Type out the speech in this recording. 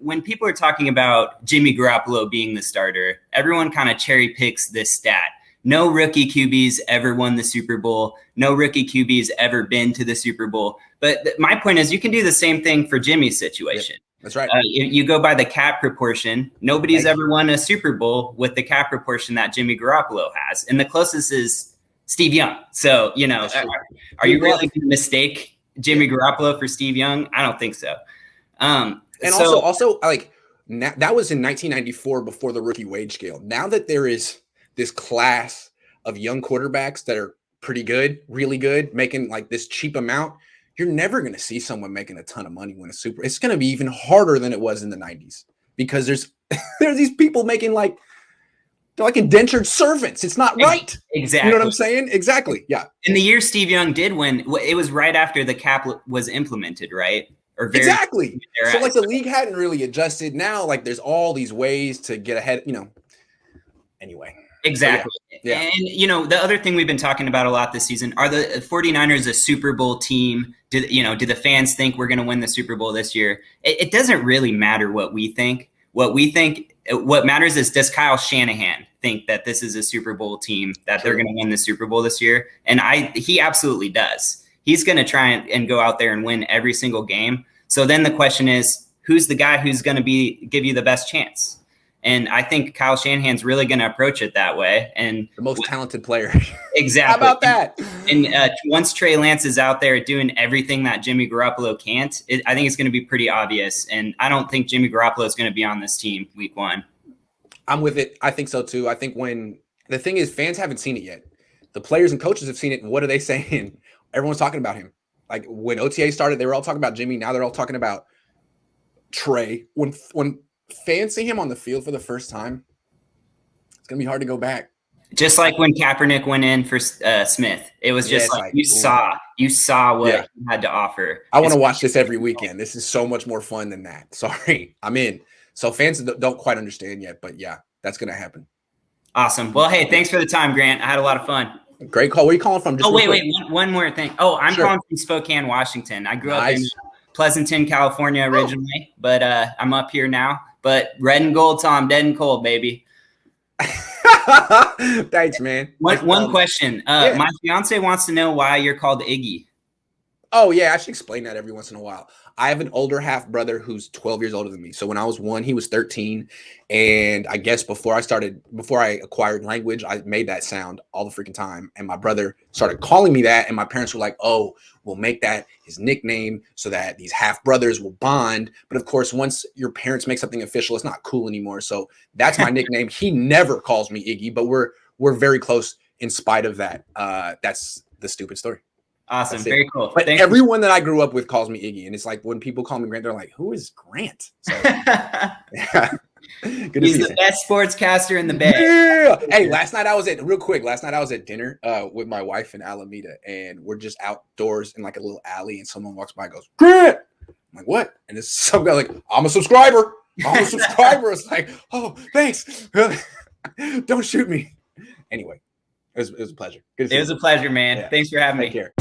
when people are talking about Jimmy Garoppolo being the starter, everyone kind of cherry picks this stat. No rookie QB's ever won the Super Bowl. No rookie QB's ever been to the Super Bowl. But my point is, you can do the same thing for Jimmy's situation. Yep, that's right. You go by the cap proportion. Nobody's ever won a Super Bowl with the cap proportion that Jimmy Garoppolo has. And the closest is Steve Young. So, are you really going to mistake Jimmy Garoppolo for Steve Young? I don't think so. Also, like, that was in 1994 before the rookie wage scale. Now that there is this class of young quarterbacks that are pretty good, really good, making like this cheap amount, you're never going to see someone making a ton of money win a Super. It's going to be even harder than it was in the 90s because there's these people making they're like indentured servants. It's not right. Exactly. You know what I'm saying? Exactly. Yeah. In the year Steve Young did win, it was right after the cap was implemented, right? Exactly. So the league hadn't really adjusted. Now, there's all these ways to get ahead, anyway. Exactly. So, yeah. And, the other thing we've been talking about a lot this season, are the 49ers a Super Bowl team? Do the fans think we're going to win the Super Bowl this year? It doesn't really matter what we think. What matters is, does Kyle Shanahan think that this is a Super Bowl team, that they're going to win the Super Bowl this year? And he absolutely does. He's going to try and go out there and win every single game. So then the question is, who's the guy who's going to give you the best chance? And I think Kyle Shanahan's really going to approach it that way. And the most talented player. Exactly. How about that? And once Trey Lance is out there doing everything that Jimmy Garoppolo can't, I think it's going to be pretty obvious. And I don't think Jimmy Garoppolo is going to be on this team week 1. I'm with it. I think so too. I think the thing is, fans haven't seen it yet. The players and coaches have seen it. And what are they saying? Everyone's talking about him. Like when OTA started, they were all talking about Jimmy. Now they're all talking about Trey. When fans see him on the field for the first time, it's going to be hard to go back. Just like when Kaepernick went in for Smith. It was just you saw what he had to offer. I want to watch this every weekend. This is so much more fun than that. Sorry, I'm in. So fans don't quite understand yet, but yeah, that's going to happen. Awesome. Well, hey, thanks for the time, Grant. I had a lot of fun. Great call. Where are you calling from? Wait. One more thing. Oh, I'm calling from Spokane, Washington. I grew up in Pleasanton, California originally, but I'm up here now. But red and gold, Tom, dead and cold, baby. Thanks, man. One question. My fiance wants to know why you're called Iggy. Oh, yeah. I should explain that every once in a while. I have an older half brother who's 12 years older than me. So when I was 1, he was 13. And I guess before I acquired language, I made that sound all the freaking time. And my brother started calling me that. And my parents were like, oh, we'll make that his nickname so that these half brothers will bond. But of course, once your parents make something official, it's not cool anymore. So that's my nickname. He never calls me Iggy, but we're very close in spite of that. That's the stupid story. Awesome. Very cool. But everyone that I grew up with calls me Iggy. And it's like when people call me Grant, they're like, who is Grant? So, yeah. He's the best sportscaster in the Bay. Yeah. Hey, last night I was at dinner with my wife in Alameda, and we're just outdoors in like a little alley, and someone walks by and goes, Grant! I'm like, what? And it's some guy like, I'm a subscriber. It's like, oh, thanks. Don't shoot me. Anyway, it was a pleasure. It was a pleasure, man. Yeah. Thanks for having me. Take care.